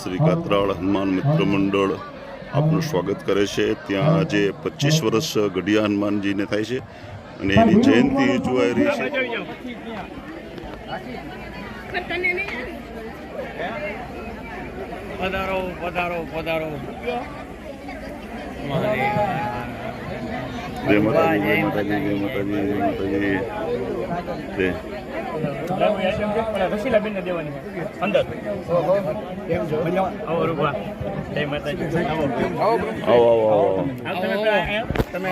શ્રી કાતરાળ હનુમાન મિત્ર મંડળ આપનું સ્વાગત કરે છે। ત્યાં આજે 25 વર્ષ ગઢિયા હનુમાનજીને થાય છે અને એની જયંતિ ઉજવાઈ રહી છે। પધારો પધારો પધારો। જય માતાજી, જય માતાજી, જય માતાજી, જય માતાજી। વસીલાબેન ને દેવાની અંદર આવો રૂપા। જય માતાજી, આવો આવો આવો આવો। તમે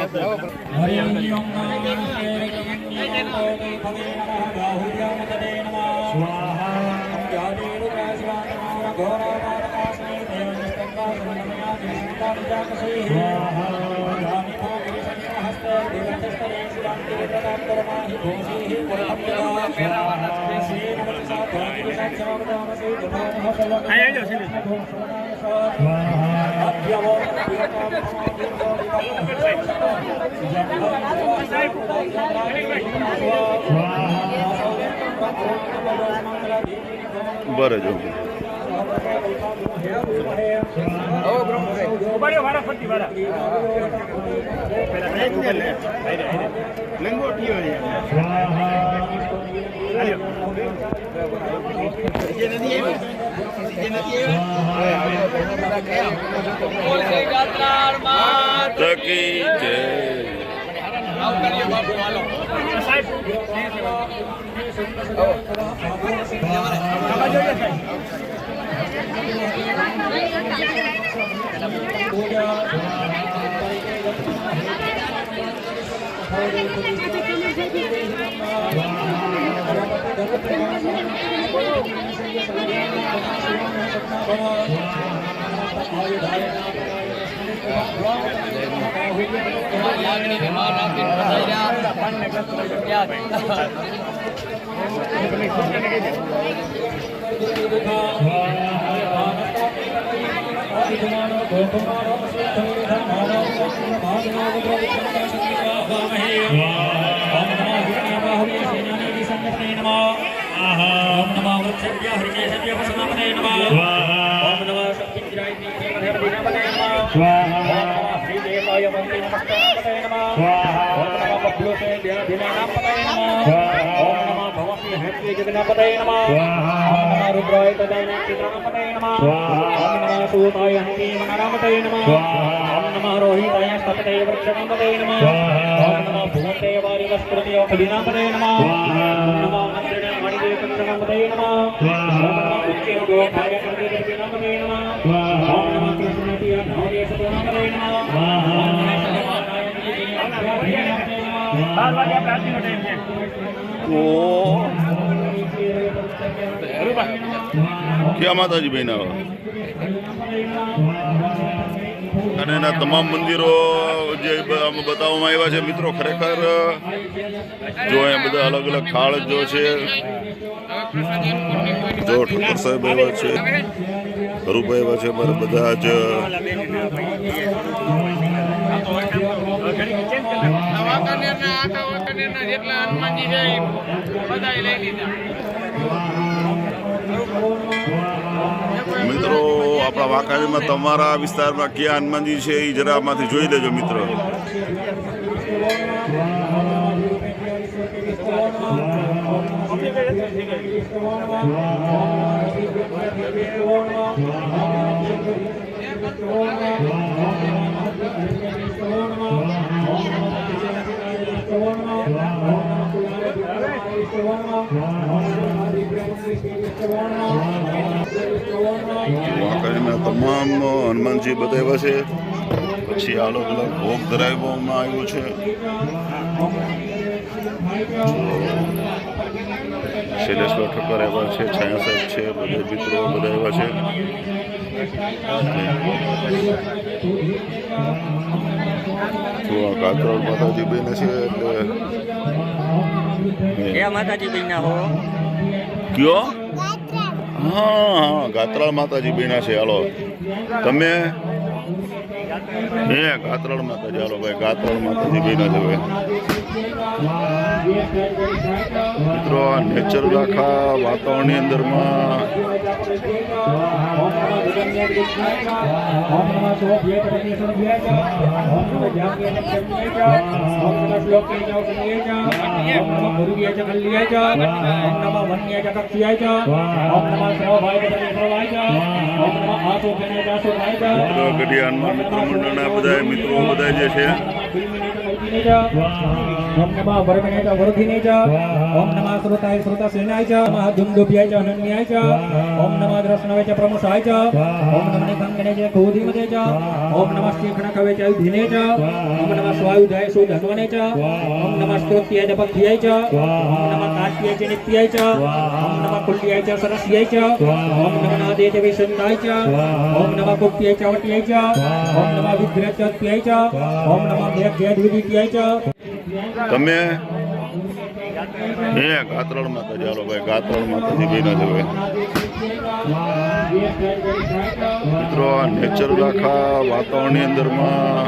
બરે જો ઉપાડ્યો વાળા ફરતી વાળા લંગોટીઓ ક્યાં માતાજી બેન આવે અને એના તમામ મંદિરો જે બતાવવામાં આવ્યા છે મિત્રો। ખરેખર જો અહીંયા બધા અલગ અલગ ખાળ જો છે, જો ઠક્કર સાહેબ આવ્યા છે, હરુભાઈ આવ્યા છે, મારે બધા જ મિત્રો આપણા વાંકાનેરમાં તમારા વિસ્તારમાં ક્યાં હનુમાનજી છે એ જરા આમાંથી જોઈ લેજો મિત્રો। વાંકાનેરમાં તમામ હનુમાનજી બતાવ્યા છે, પછી અલગ અલગ ભોગ ધરાવવામાં આવ્યો છે। શૈલેષભાઈ ઠક્કર આવ્યા છે, છાયા સાહેબ છે, બધા મિત્રો બધા આવ્યા છે। તો આ કાતરાળ માતાજી બેન છે એટલે માતાજી બેન હો કયો? હા હા, ગાત્રાળ માતાજી બેના છે। હાલો તમે હે ગાત્રળ માતાજી, હાલો ભાઈ ગાત્રળ માતાજી બેના છે ભાઈ મિત્રો. આ નેચરલ આખા વાતાવરણની અંદરમાં ગઢિયા હનુમાન મિત્ર મંડળના બધા મિત્રો બધા જે છે ओम नमः वरगणे च वरुधिने च ओम नमः श्रोताय श्रोतासेनाय च नमः धुमधुभ्याय च अनन्याय च ओम नमः द्रष्णवे च प्रमुषाय च ओम नमः निखंगणे च क्रोधिमते च ओम नमः श्रीखणकवे च युधिने च ओम नमः स्वायुधाय सुधन्वने च ओम नमः स्तोत्याय च पथ्याय च ओम नमः काट्याय च नित्याय च ओम नमः कुल्याय च सरस्याय च ओम नमः नादे च विसन्दाय च ओम नमः कुप्याय च वट्याय च ओम नमः विग्रह च त्याय च ओम नमः भेद्याय द्वितीयाय च તમે હે ગાત્રળ માતાજી, હાલો ભાઈ ગાત્રળ માતાજી બેના છે ભાઈ મિત્રો. આ નેચરલ આખા વાતાવરણની અંદરમાં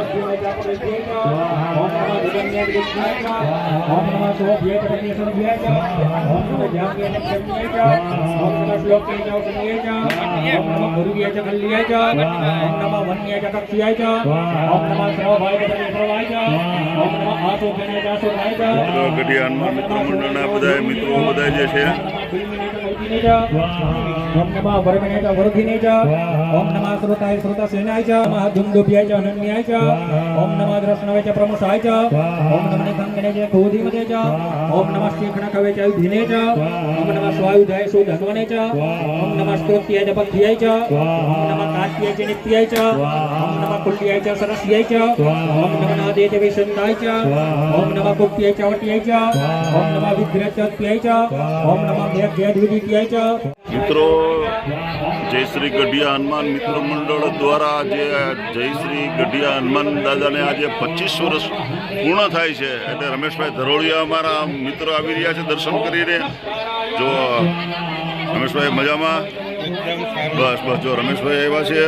ગઢિયા હનુમાન મિત્ર મંડળના બધા મિત્રો બધા જે છે ओम नमः वरगणे च वरुधिने च ओम नमः श्रोताय श्रोतासेनाय च नमः धुमधुभ्याय च अनन्याय च ओम नमः द्रष्णवे च प्रमुषाय च ओम नमः निखंगणे च क्रोधिमते च ओम नमः श्रीखणकवे च युधिने च ओम नमः स्वायुधाय सुधन्वने च ओम नमः स्तोत्याय च पथ्याय च ओम नमः काट्याय च नित्याय च ओम नमः कुल्याय च सरस्याय च ओम नमः नादे च विसन्दाय च ओम नमः कुप्याय च वट्याय च ओम नमः विग्रह च त्याय च ओम नमः भेद्याय द्वितीयाय च મિત્રો. જય શ્રી ગઢિયા હનુમાન મિત્ર મંડળ દ્વારા જે જય શ્રી ગઢિયા હનુમાન દાદાને આજે 25 વર્ષ પૂર્ણ થાય છે એટલે રમેશભાઈ ધરોળિયા અમારા મિત્રો આવી રહ્યા છે દર્શન કરીને. જો રમેશભાઈ મજામાં? બસ બસ જો રમેશભાઈ આવ્યા છે.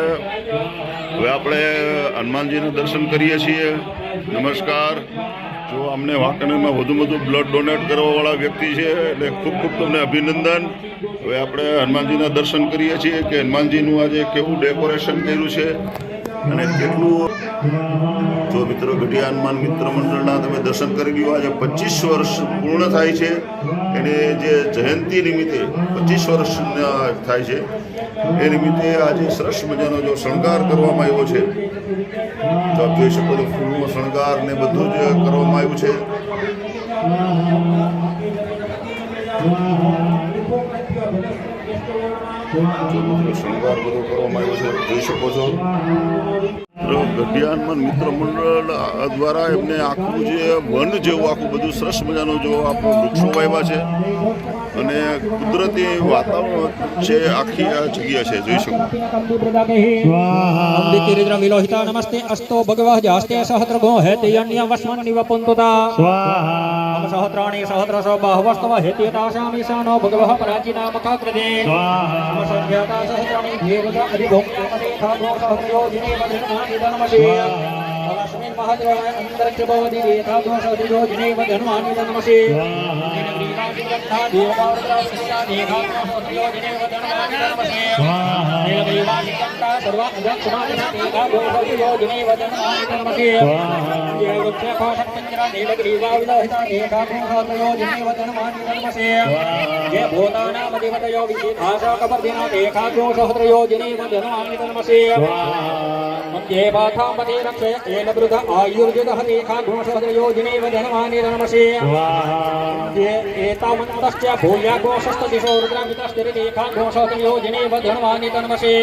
હવે આપણે હનુમાનજીનું દર્શન કરીએ છીએ. નમસ્કાર. જો અમને વાંકાનેરમાં વધુ બ્લડ ડોનેટ કરવાવાળા વ્યક્તિ છે એટલે ખૂબ ખૂબ તમને અભિનંદન. હવે આપણે હનુમાનજીના દર્શન કરીએ છીએ કે હનુમાનજીનું આજે કેવું ડેકોરેશન કર્યું છે અને કેટલું. જો મિત્રો ગઢિયા હનુમાન મિત્ર મંડળના તમે દર્શન કરી લ્યો. આજે 25 વર્ષ પૂર્ણ થાય છે એને જે જયંતિ નિમિત્તે 25 વર્ષ થાય છે એ નિમિત્તે આજે સરસ મજાનો જો શણગાર કરવામાં આવ્યો છે. તો આપ જોઈ શકો તો ફૂલનો શણગાર ને બધું જ કરવામાં આવ્યું છે. શણગાર બધો કરવામાં આવ્યો છે જોઈ શકો છો. ગઢિયા હનુમાન મિત્ર મંડળ દ્વારા એમને આખું જે વન જેવું આખું બધું સરસ મજાનું જો આપણું વૃક્ષો વાવ્યા છે અને કુદરતી વાતાવરણ છે આખી આ જગ્યા છે જોઈ શકો. नमस्ते अस्तो भगवः जास्ते सहस्रगो हेति अन्य वस्मन् निवपुन्तुता स्वाहा सहस्राणि सहस्रशो बाहुवस्तव हेति तासामि सानो भगवः प्राचीनामकाकृते स्वाहा संख्याता सहस्राणि देवता अधिभोक्ते खाभो सहस्रयोजिने वदनानि धनमसे अस्मिन् महद्रवाय अन्तरिक्षभवति रेखाभो सहस्रयोजिने वदनानि धनमसे सर्व योजने वदनानि धर्मसे वृक्षकोशक्तञ्जरा नीलग्रीवाविलोहिता एकाग्रयोजने वदनानि धर्मसे ये भूतानामधिपतयो विशिखाशाकपर्दिना एकाग्रयोजने वदनानि धर्मसे ये पाथामते रक्षय येन वृद्ध आयुर्युधः एकाग्रयोजने वदनानि धर्मसे ये एतावन्तश्च भूयाघोषस्तदिशो रुद्रामितस्तिरेकाग्रयोजने वदनानि धर्मसे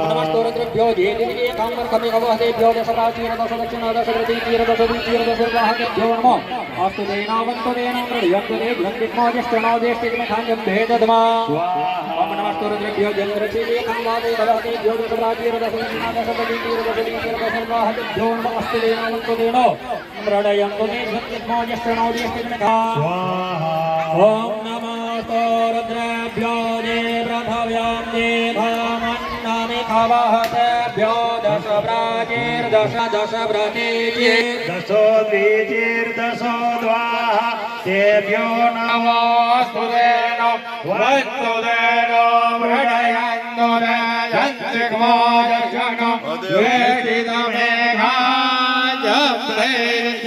नमस्तोरुद्रभ्यो जेतिरेकाम्बरकमिकवहतेभ्यो दशप्राचीनदशदशप्रतीतीरदशदीतीरदशर्वाहकेभ्यो नमो अस्तु देनावन्तु देनं मृडयन्तु दे ग्रन्थिग्मो ज्येष्ठनोदेष्टिग्मखान्यं भेदधमा ओम नमस्तोरुद्रभ्यो जेन्द्रचीरेकाम्बादेवहतेभ्यो दशप्राचीनदशदशप्रतीतीरदशदीतीरदशर्वाहकेभ्यो नमो अस्तु देनावन्तु देनो मृडयन्तु दे ग्रन्थिग्मो ज्येष्ठनोदेष्टिग्मखा ओम नमस्तोरुद्रभ्यो देवृथव्यां देवामन्नामे खवहतेभ्यो दश प्राचीर्दश दश प्रतीचीर् दशो द्विचीर्दशो द्वाः तेभ्यो नमोऽस्तु तेन वस्तु तेन मृडयन्तु तेजन्तिग्मो दर्शनो वेदितमेघाजप्रे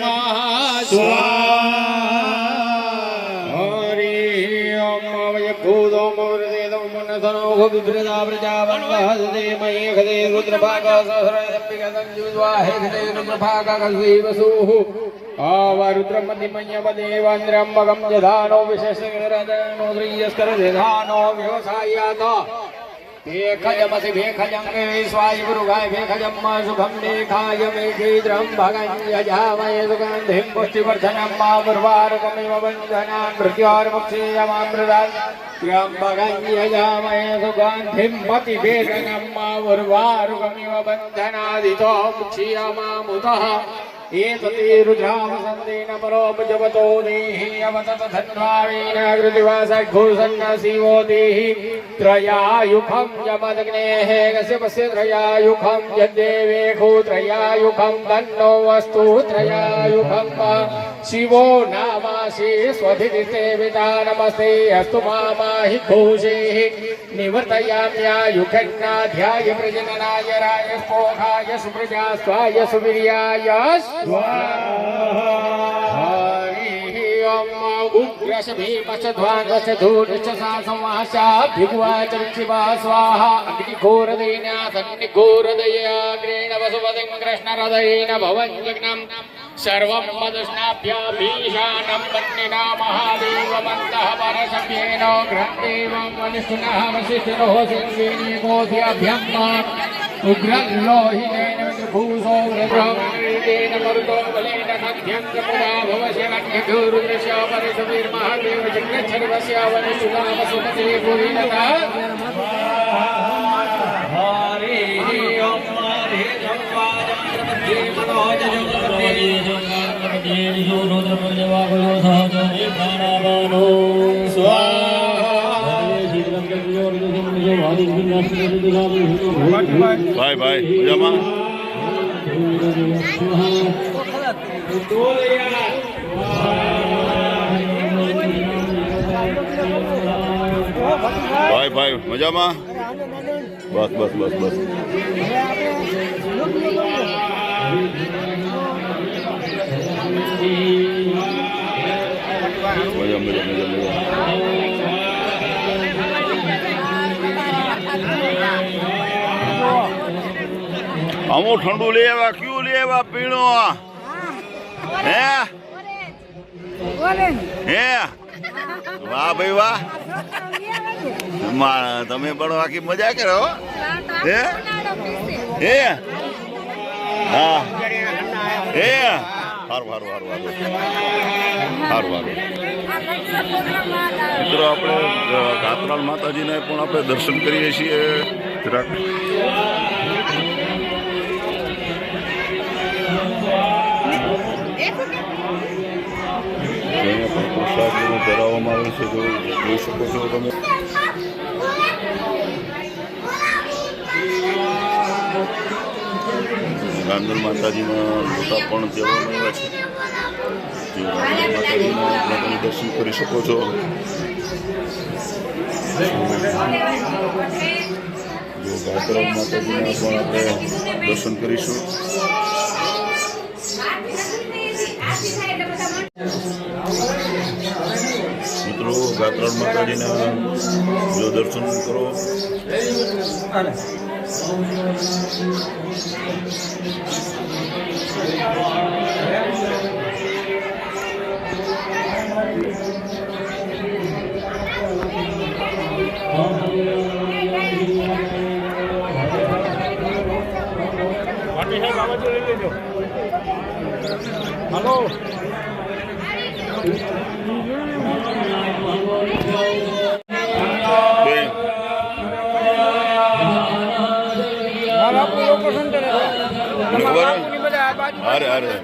स्वाहा हरि ओम वयभूतो मवृदेदं मनसनो विभ्रदा प्रजावन्वहदे मयेखदे रुद्रभागा सहस्रदप्पिकं जुद्वाहे खदे रुद्रभागा कस्वीवसुः आवरुद्रमतिमयवदेवान्द्रम्बकं जधानो विशेषगणराजनो श्रीयस्करधानो व्यवसायातो भेखजमसि भेखजं स्वाय गुरुगाय भेखजं शुभं लेखाय मेघीद्रं भगं यजामहे सुगन्धिं पुष्टिवर्धनं मामुर्वारुकमिव बन्धनान् मृत्योर्मुक्षीयमामृतान् त्र्यम्बकं यजामहे सुगन्धिं मतिभेदनं मामुर्वारुकमिव बन्धनादितो मुक्षीयमामुतः एतते रुद्रावसन्तेन परोपजवतो देहि अवतत धन्वावेन कृतिवासघोषन्न शिवो देहि त्रयायुखं यमदग्नेः कश्यपस्य त्रयायुखं यद्देवेखो त्रयायुखं तन्नो वस्तु त्रयायुखं शिवो नामासि स्वधितिसेविता नमस्ते अस्तु मामाहि घोषेः निवर्तयाम्यायुखन्नाध्याय प्रजननाय राय स्पोहाय सुप्रजा स्वाय सुवीर्याय हरि ओम उग्रश भीमश ध्वांगश धूर्च सासंवासा भिगुवाच शिवा स्वाहा अग्निघोरदयनाथग्निघोरदयाग्रेण वसुपतिं कृष्णहृदयेन भवञ्जग्नं सर्वं मदुष्णाभ्याभीशानं पत्निना महादेवमन्तः परशभ्येन घ्रन्देवं वनिष्ठिनः वसिष्ठिनो सिंहेनीकोऽभ्यं उग्रलोहितेन भूसो वृद्रमेतेन मरुतो बलेन सख्यं प्रदा भवशरण्यगुरुदृश्य परशुवीर्महादेव जगच्छर्वस्य वनिष्ठुनामसुमते भूरिलता हरि ओम ભાઈ ભાઈ મજામાં ભાઈ ભાઈ મજામાં બસ બસ બસ બસ મજા મજા મજા મજા અમો ઠંડુ લઈ આવ્યા ક્યું લઈ આવ્યા પીણો હે હે વાહ ભાઈ વાહ તમે પણ બાકી મજા કરો હે હે હા હે સારું સારું સારું સારું સારું સારું મિત્રો આપણે ગાત્રાલ માતાજીને પણ આપણે દર્શન કરીએ છીએ જરાક પ્રસાદ ધરાવવામાં આવે છે તો જોઈ શકો છો તમે ગાંધલ માતાજીના મોટા પણ કહેવામાં આવ્યા છે જે ગાંધલ માતાજીના તમે દર્શન કરી શકો છો જો ગાત્રાલ માતાજીના પણ આપણે દર્શન કરીશું મિત્રો ગાત્રાલ માતાજીના જો દર્શન કરો હલો અરે અરે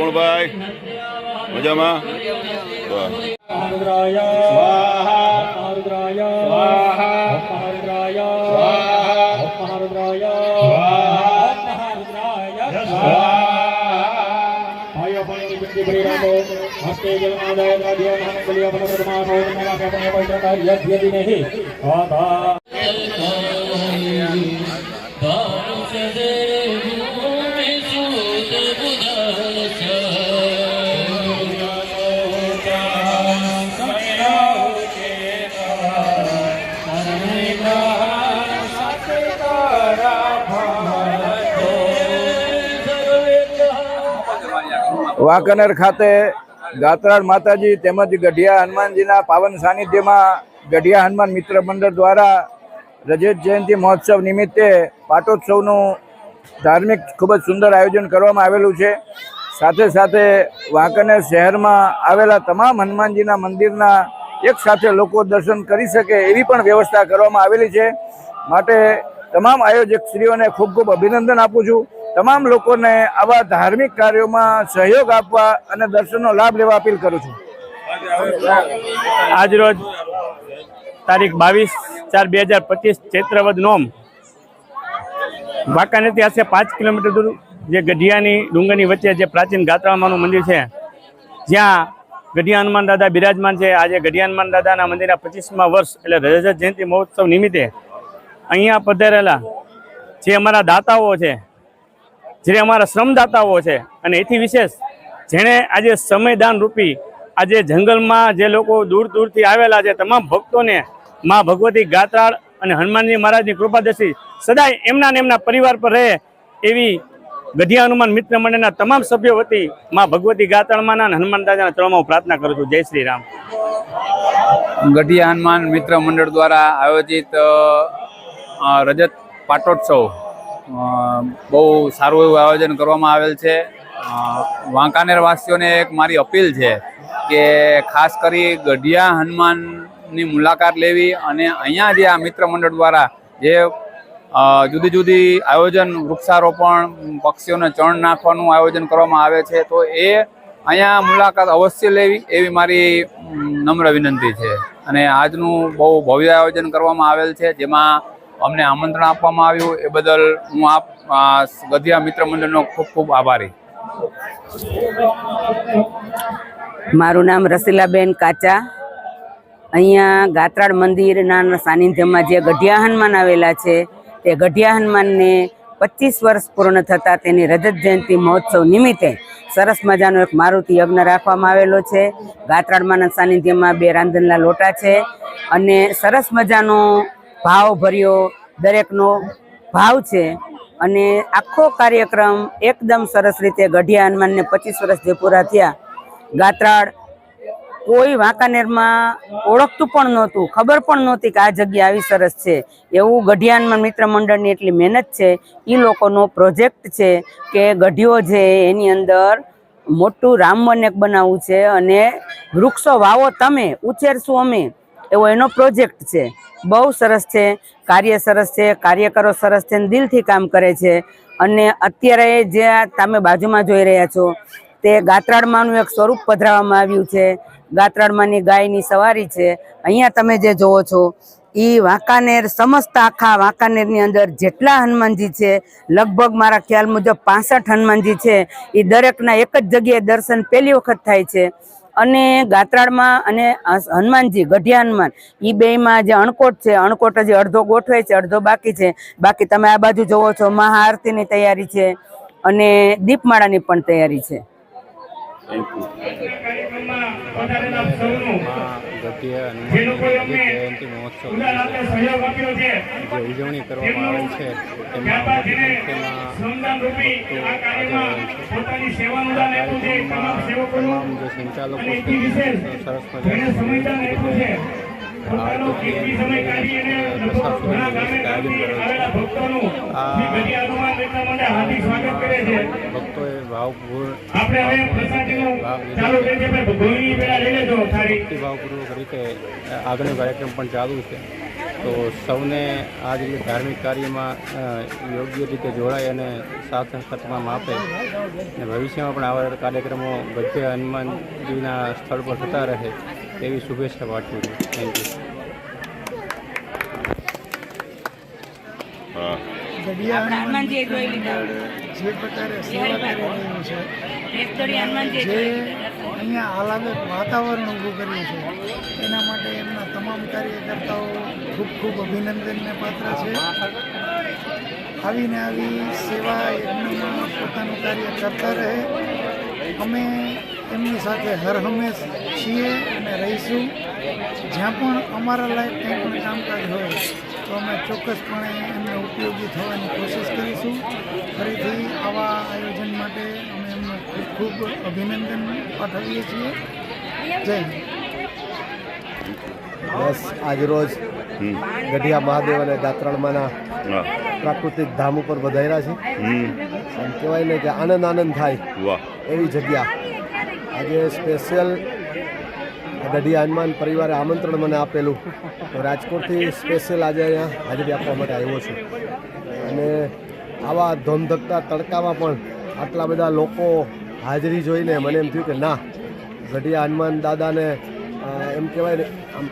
અપણભાઈ મજામાં? વાહ. મહારુદ્રાય મહારુદ્રાય મહારુદ્રાય મહારુદ્રાય ભાઈઓ પાણીની બિંદી ભરી રાખો. હસ્તે જલમાદાય દ્રાઢ્ય નાનકલિયા બલપ્રદમાસો નમઃ આપણે પવિત્રતા યજ્ઞ નહીં આધા વાંકાનેર ખાતે ગાત્રાળ માતાજી તેમજ ગઢિયા હનુમાનજીના પાવન સાનિધ્યમાં ગઢિયા હનુમાન મિત્ર મંડળ દ્વારા રજત જયંતિ મહોત્સવ નિમિત્તે પાટોત્સવનું ધાર્મિક ખૂબ જ સુંદર આયોજન કરવામાં આવેલું છે. સાથે સાથે વાંકાનેર શહેરમાં આવેલા તમામ હનુમાનજીના મંદિરના એક સાથે લોકો દર્શન કરી શકે એવી પણ વ્યવસ્થા કરવામાં આવેલી છે. માટે તમામ આયોજકશ્રીઓને ખૂબ ખૂબ અભિનંદન આપું છું. તમામ લોકોને આવા ધાર્મિક કાર્યોમાં સહયોગ આપવા અને દર્શનનો લાભ લેવા અપીલ કરું છું. આજરોજ તારીખ 22/4/2025 ચૈત્રવદ નોમ વાંકાનેરથી આશરે 5 કિલોમીટર દૂર જે ગઢિયાની ડુંગરની વચ્ચે જે પ્રાચીન ગાત્રાળમાનું મંદિર છે, જ્યાં ગઢિયા હનુમાન દાદા બિરાજમાન છે. આજે ગઢિયા હનુમાન દાદાના મંદિરના 25મા વર્ષ એટલે રજત જયંતિ મહોત્સવ નિમિત્તે અહીંયા પધારેલા જે અમારા દાતાઓ છે, જે અમારા શ્રમદાતાઓ છે, અને એથી વિશેષ જેણે આજે સમયદાન રૂપી આજે જંગલમાં જે લોકો દૂર દૂરથી આવેલા છે, તમામ ભક્તોને મા ભગવતી ગાત્રાળ અને હનુમાનજી મહારાજની કૃપાદૃષ્ટિ સદાય એમના ને એમના પરિવાર પર રહે એવી ગઢિયા હનુમાન મિત્ર મંડળના તમામ સભ્યો વતી મા ભગવતી ગાત્રાળમાંના અને હનુમાન દાદાના ચરણોમાં હું પ્રાર્થના કરું છું. જય શ્રી રામ. ગઢિયા હનુમાન મિત્ર મંડળ દ્વારા આયોજિત રજત પાટોત્સવ બહુ સારું એવું આયોજન કરવામાં આવેલ છે. વાંકાનેર વાસીઓને એક મારી અપીલ છે કે ખાસ કરી ગઢિયા હનુમાનની મુલાકાત લેવી અને અહીંયા જે આ મિત્ર મંડળ દ્વારા જે જુદી જુદી આયોજન વૃક્ષારોપણ, પક્ષીઓને ચણ નાખવાનું આયોજન કરવામાં આવે છે, તો એ અહીંયા મુલાકાત અવશ્ય લેવી એવી મારી નમ્ર વિનંતી છે. અને આજનું બહુ ભવ્ય આયોજન કરવામાં આવેલ છે, જેમાં અમને આમંત્રણ આપવામાં આવ્યું એ બદલ હું ગઢિયા મિત્ર મંડળનો ખૂબ ખૂબ આભારી. મારું નામ રસીલાબેન કાચા. અહીંયા ગાત્રાળ મંદિરના સાનિધ્યમાં જે ગઢિયા હનુમાન આવેલા છે, તે ગઢિયા હનુમાનને 25 વર્ષ પૂર્ણ થતાં તેની રજત જયંતિ મહોત્સવ નિમિત્તે સરસ મજાનો એક મારુતિ યજ્ઞ રાખવામાં આવેલો છે. ગાત્રાળમાંના સાનિધ્યમાં 2 રાંધણના લોટા છે અને સરસ મજાનો ભાવ ભર્યો દરેકનો ભાવ છે. અને આખો કાર્યક્રમ એકદમ સરસ રીતે ગઢિયા હનુમાનને 25 વર્ષ જે પૂરા થયા, ગાત્રાળ કોઈ વાંકાનેરમાં ઓળખતું પણ નહોતું, ખબર પણ નહોતી કે આ જગ્યા આવી સરસ છે. એવું ગઢિયા હનુમાન મિત્ર મંડળની એટલી મહેનત છે. એ લોકોનો પ્રોજેક્ટ છે કે ગઢિયો છે એની અંદર મોટું રામવન એક બનાવવું છે અને વૃક્ષો વાવો તમે, ઉછેરશું અમે, એવો એનો પ્રોજેક્ટ છે. બહુ સરસ છે, કાર્ય સરસ છે, કાર્યકરો સરસ છે, દિલથી કામ કરે છે. અને અત્યારે જે તમે બાજુમાં જોઈ રહ્યા છો તે ગાત્રાળમાંનું એક સ્વરૂપ પધરાવવામાં આવ્યું છે. ગાત્રાળમાંની ગાયની સવારી છે. અહીંયા તમે જે જોવો છો એ વાંકાનેર, સમસ્ત આખા વાંકાનેરની અંદર જેટલા હનુમાનજી છે, લગભગ મારા ખ્યાલ મુજબ 65 હનુમાનજી છે. એ દરેકના એક જ જગ્યાએ દર્શન પહેલી વખત થાય છે. અને ગાત્રાળમાં અને હનુમાનજી, ગઢિયા હનુમાન, એ બેયમાં જે અણકોટ છે, અણકોટ હજી અડધો ગોઠવાય છે, અડધો બાકી છે. બાકી તમે આ બાજુ જોવો છો મહાઆરતીની તૈયારી છે અને દીપમાળાની પણ તૈયારી છે. જયંતિ મહોત્સવ જે ઉજવણી કરવામાં આવે છે તેમાં તમામ જે સંચાલકો સરસ ભક્તોએ ભક્તિભાવપૂર્વક રીતે આગળનો કાર્યક્રમ પણ ચાલુ છે તો સૌને આ રીતે ધાર્મિક કાર્યમાં યોગ્ય રીતે જોડાય અને સાથ સહકારમાં આપે અને ભવિષ્યમાં પણ આવા કાર્યક્રમો ગઢિયા હનુમાનજીના સ્થળ પર થતા રહે તેવી શુભેચ્છા પાઠવું છું. Thank you. હા, હનુમાનજીએ જોઈ લીધા જે પ્રકારે સેવા કરી રહ્યું છે, હનુમાનજીએ જે અહીંયા આહલાદક વાતાવરણ ઊભું કર્યું છે, એના માટે એમના તમામ કાર્યકર્તાઓ ખૂબ ખૂબ અભિનંદનને પાત્ર છે. આવીને આવી સેવા યજ્ઞમાં પોતાનું કાર્ય કરતા રહે. અમે એમની સાથે હર હંમેશ છીએ અને રહીશું. જ્યાં પણ અમારા લાયક કંઈ પણ કામકાજ હોય તો અમે ચોક્કસપણે એમને ઉપયોગી થવાની કોશિશ કરીશું. ફરીથી આવા આયોજન માટે અમે એમનું ખૂબ ખૂબ અભિનંદન પાઠવીએ છીએ. જય હિન્દ. બસ આજરોજ ગઢિયા મહાદેવ અને ગાત્રાળમાંના હા, પ્રાકૃતિક ધામ ઉપર વધાર્યા છે. આમ કહેવાય ને કે આનંદ આનંદ થાય વાહ, એવી જગ્યા. આજે સ્પેશિયલ ગઢિયા હનુમાન પરિવારે આમંત્રણ મને આપેલું તો રાજકોટથી સ્પેશિયલ આજે અહીંયા હાજરી આપવા માટે આવ્યો છું. અને આવા ધોમધકતા તડકામાં પણ આટલા બધા લોકો હાજરી જોઈને મને એમ થયું કે ના, ગઢિયા હનુમાન દાદાને એમ કહેવાય ને આમ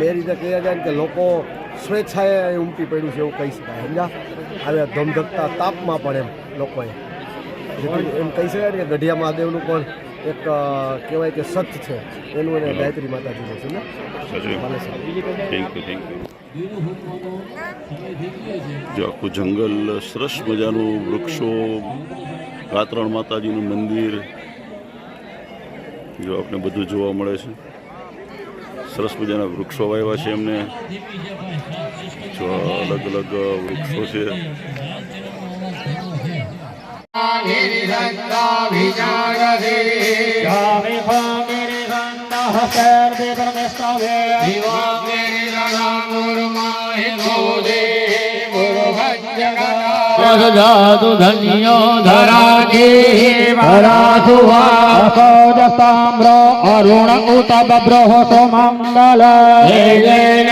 એ રીતે કહી જાય ને કે લોકો સ્વેચ્છાએ ઉમટી પડ્યું છે એવું કહી શકાય. સમજા હવે ધમધકતા તાપમાં પણ એમ લોકોએ એમ કહી શકાય ને કે ગઢિયા મહાદેવનું પણ એક કહેવાય કે સત છે એનું એને ગાયત્રી માતાજીનું છે ને. Thank you. જો આખું જંગલ, સરસ મજાનું વૃક્ષો, ગાત્રાળ માતાજીનું મંદિર, જો આપણે બધું જોવા મળે છે. સરસ મજાના વૃક્ષો વાવ્યા છે એમને, જો અલગ અલગ વૃક્ષો છે. જાદુ ધન્યો ધરાજી ભરાસુવાસોજસ્તામ્ર અરુણ ઉત બબ્રહ સોમંગલ હે જૈન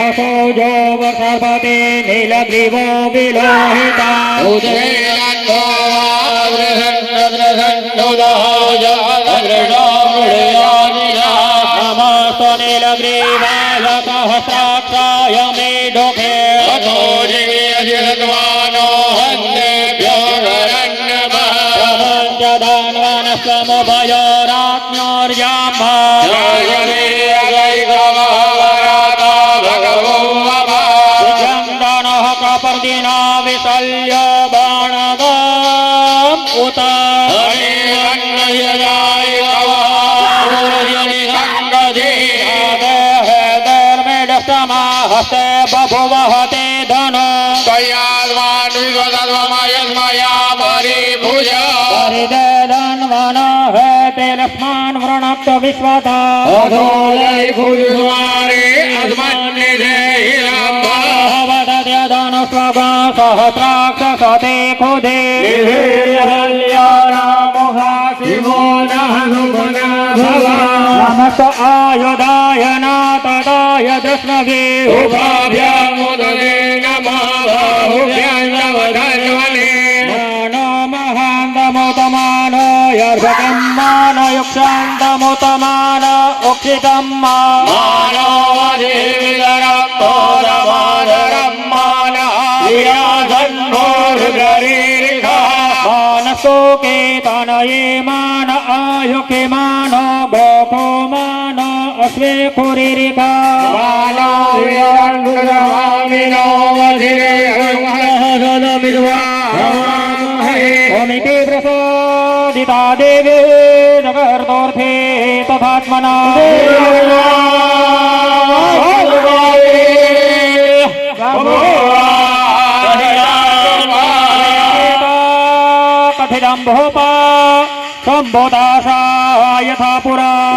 અસોજો વસર્પતિ નીલગ્રીવો વિલોહિતા સહસ્રાક્ષાય મે ડોકે કપર્દિના વિશલ્ય બાણગમ હસ્તે બભુવહતે ધનો કયાલવાન વિશ્વધર્મમાયસ્મયા મારી ભુજા પરિદેદન્વન હે તે લક્ષ્મણ વૃણક્ત વિશ્વતા અધોલય ભુજવારે અસ્મન્નિધે હિરંબા સ્વગા સહસ્રાક્ષ સતે ખુદે નમસ્ત આયુધાય નાતદાય દૃષ્ણવે ઉભાભ્યામુદને નમઃ માનો મહાંતમોતમાન યર્ભકમ માન યુક્ષાંતમોતમાન ઉક્ષિતમ માનો દેવિદરમ તોરમાદરમ માન માનસોકે તનયે માન આયુકે માન બોકો માન અશ્વે ખુરીરિકા ઓમિતિ પ્રસોદિતા દેવે જગર્તોર્થે તથાત્મના કથિદંભોપા સંબોધાસા યથા પુરા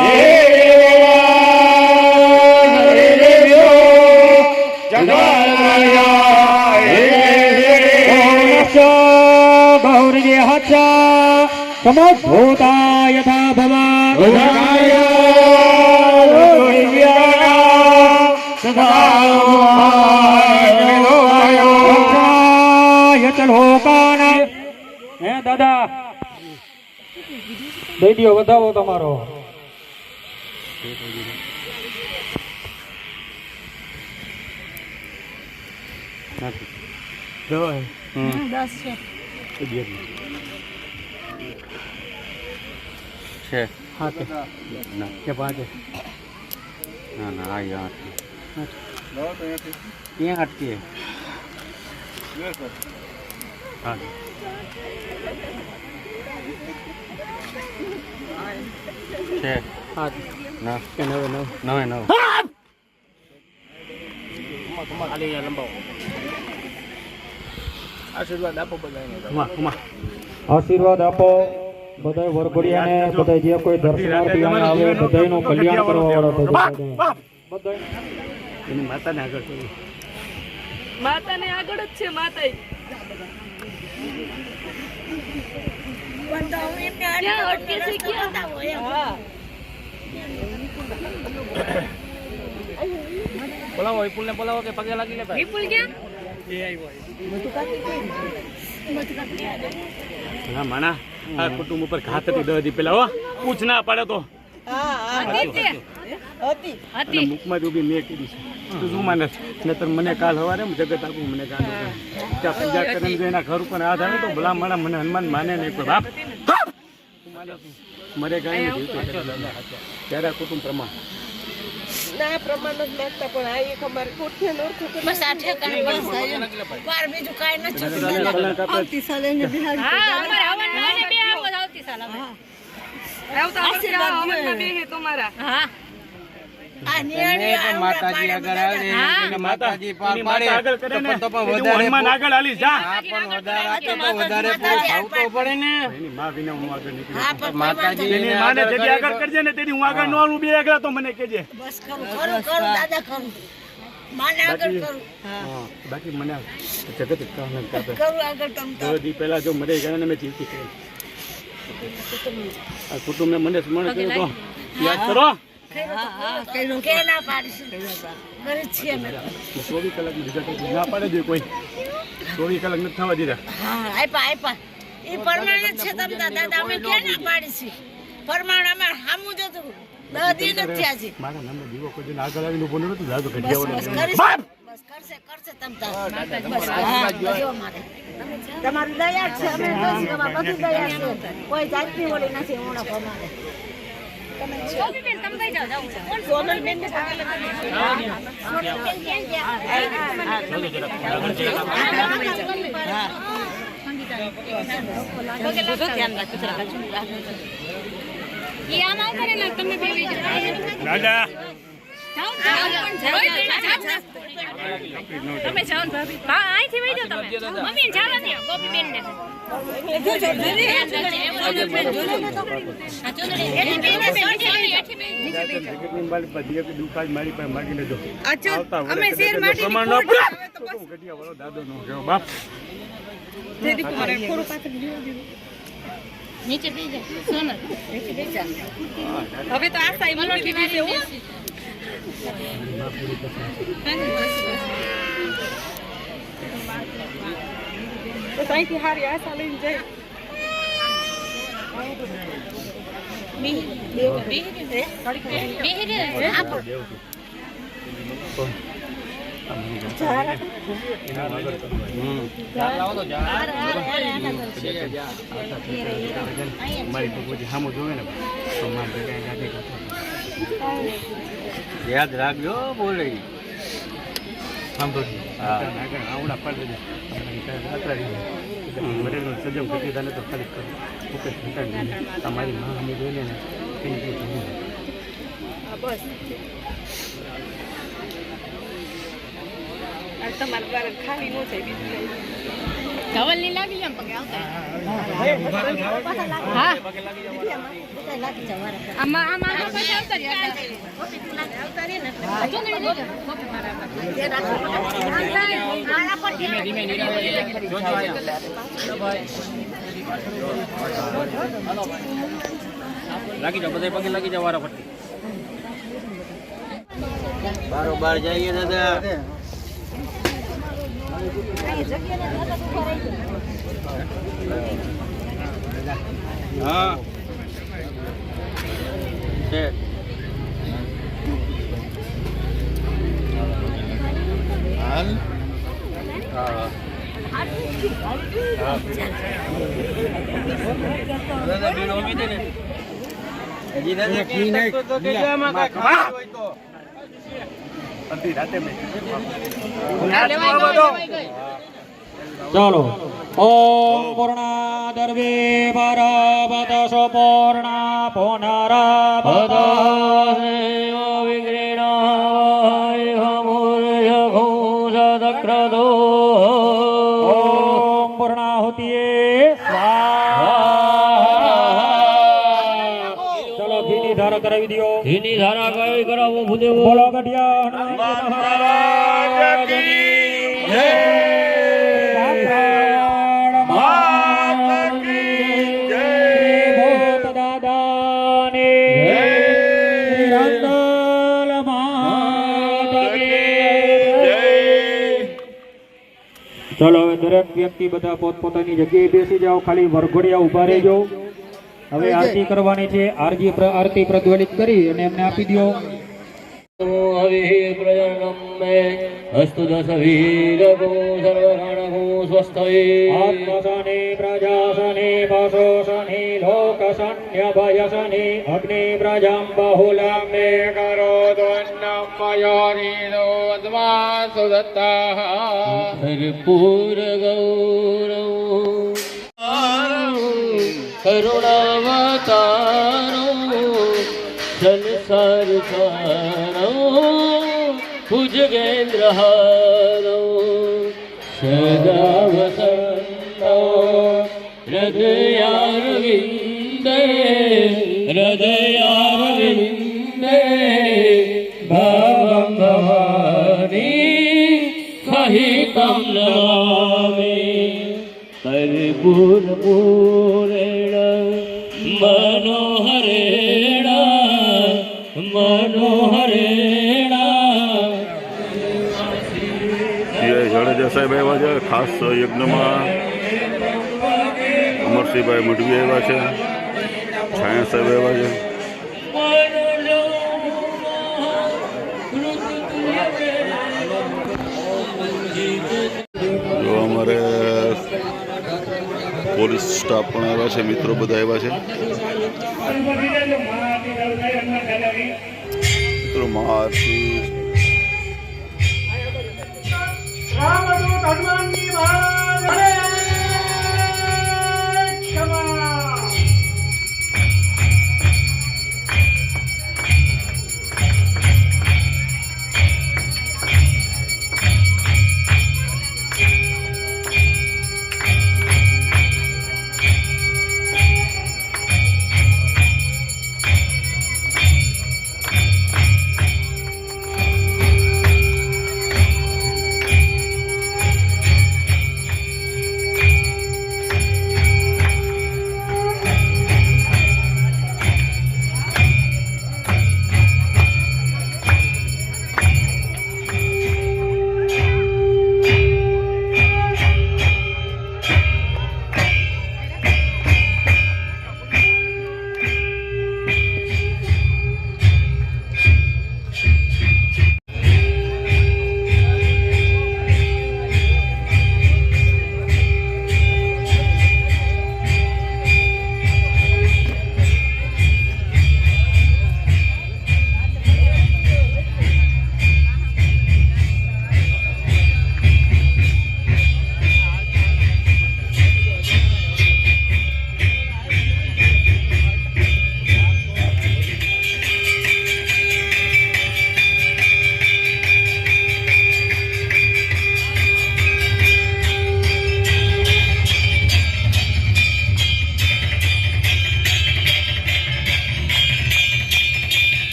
ગૌરી હચ્છ સમભૂતા યથા ભવા લોકાન હે દાદા દઈયો વધાવો તમારો છે હા ના કે પાંચે ના ના આ યાર ત્યાં અટકી હા છે હા ના કે નવે નવ ખાલી લંબાવો આશીર્વાદ આપો બધાને આશીર્વાદ આપો બધા વરઘોડિયાને બધા જે કોઈ દર્શનાર્થી આવે બધાયનું કલ્યાણ કરવા વાળા બધા એની માતાને આગળ કરી માતાને આગળ જ છે માતા બોલાવો વિપુલ ને બોલાવો કે પગે લાગી લે ભાઈ વિપુલ ક્યાં એ આવ્યો હા માણા આ કુટુંબ ઉપર ઘાત હતી 10 દી પહેલા હો પૂછ ના પાડે તો હતી મુખમાં ઉભી મેં કીધી છે તું શું માને નતર મને કાલ સવારે જગત આપું મને કાલ ત્યાં પૂજા કરીને એના ઘર ઉપર હાથ આવે તો ભલા માણા મને હનુમાન માને નહીં કોઈ બાપ મરે ગાય ત્યારે કુટુંબ પ્રમાણ ના પ્રમાણ જ માગતા પણ આ એક અમારે કોઠે નોરખું બસ આ ઠેકાણ બસ વાર બીજું કાઈ નથી આવતી સાલે ને બિહાર હા અમારે હવન ને બે આવો આવતી સાલ અમે આવતા આશીર્વાદ હવન બે હે તમારા હા આ નિયાણી માતાજી આગળ આવે અને માતાજી પાર પાડે આગળ કરે ને તો પણ વધારે હનુમાન આગળ હાલી જા હા પણ વધારે આપે તો વધારે પૂરું ખાવતો પડે ને એની માં વિના હું આગળ નીકળી હા પણ માતાજી એની માને જેથી આગળ કરજે ને તેની હું આગળ નો આવું બે આગળ તો મને કહેજે બસ કરું દાદા કરું માને આગળ કરું હા બાકી મને જગત કાન કાપે કરું આગળ તમ 10 દી પહેલા જો મરે ગયા ને મેં જીવતી કરી આ કુટુંબને મને સ્મરણ કર્યું તો યાદ કરો કે ના પાડીશું કરે છે અમે 24 કલાક દીધા ના પાડે દે કોઈ 24 કલાક નથી થવા દીધા હા આપ્યા એ પરમાણ જ છે તમ દાદા અમે કે ના પાડીશું પરમાણ અમાર સામું જતું 10 દિન જ થયા છે મારા નામનો દીવો કોઈ આગળ આવીને ઉભો નતો જાતો ઘડિયાળો બસ કરશે તમ તમારી દયા છે અમે બધી દયા છે કોઈ જાતની ઓલી નથી ઓણા પ્રમાણે સોનલબેન તમે કઈ જાવ કોણ સોનલબેન ને સોનલબેન ક્યાં ગયા ઈ આમ આવ કરે ને તમે બેવી દાદા તમે જાઓ ભાભી હા અહીંથી વઈ જાઓ તમે મમ્મી જાવ દે ગોપીબેન ને નીચે બેસી જા સોનલ નીચે બેસી જા હવે તો આ સાઈ મલોટી બેસે હો તો સાઈથી હારી આશા લઈને જાય યાદ રાખજો બોલે આવડા પાડી દેજો સજમ કરી દીધા તો ખાલી તમારી માં અમે જોઈને ને બસ આ તમારા દ્વારા ખાલી ન થાય બીજું ધવલ ની લાગી એમ પગે આવતા હા આમાં પછી આવતા રહ્યા આવતા રે ને ધીમે ધીમે લાગી જાઓ, બધા પગે લાગી જાઓ વારા ફરતી. બારોબાર જઈએ દાદા. હા છે. હાલ. હા દાદા બીડો ઉભી દે ને. હજી દાદા કે તો કેજો આમાં કાંઈ ખાવાનું હોય તો. અડધી રાતે મેં ચાલો ઓમ પૂર્ણાદર્વે પરમતસો પૂર્ણા પુનરાભત ઓમ પૂર્ણાહુતિએ સ્વાહા. ચલો ઘીની ધારા કરાવી દો. ઘીની ધારા કરાવો ભૂદેવો. બોલો ગઢિયા હનુમાન મહારાજ કી જય. ચલો હવે દરેક વ્યક્તિ બધા પોતપોતાની જગ્યાએ બેસી જાઓ. ખાલી વરઘોડિયા ઉભા રહેજો. હવે આરતી કરવાની છે. આરતી પ્રજ્વલિત કરી અને એમને આપી દો. આત્મસને પ્રજાસને પશોસને લોકસન્યભયસને અગ્નિ પ્રજામ બાહુલામ મે કરો ભરપૂર ગૌરવ કરુણાવતારો સંસાર સારો ભુજગેન્દ્ર હારો સદા વસંતો હૃદયારવિંદે ભવં ભવાની સહિતમ નમામિ કર્પૂર પૂરેણ મનોહરેણ જાડેજા સાહેબ આવ્યા છે ખાસ યજ્ઞમાં. અમરસિંહભાઈ મઢવી આવ્યા છે. છાયા સાહેબ આવ્યા છે. જો અમારે પોલીસ સ્ટાફ પણ આવ્યા છે. મિત્રો બધા આવ્યા છે. મિત્રો મહાઆરતી રામદૂત હનુમાનજી મહારાજ ક્ષમા.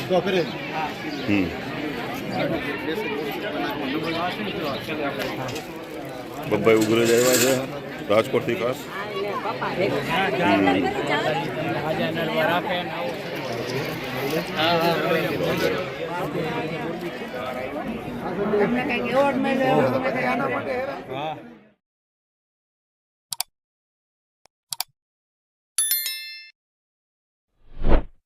તો કરે હમ. બબ્બાઈ ઉઘરેજ આવ્યા છે રાજકોટથી ખાસ. એમને કંઈક એવોર્ડ મળ્યો આના માટે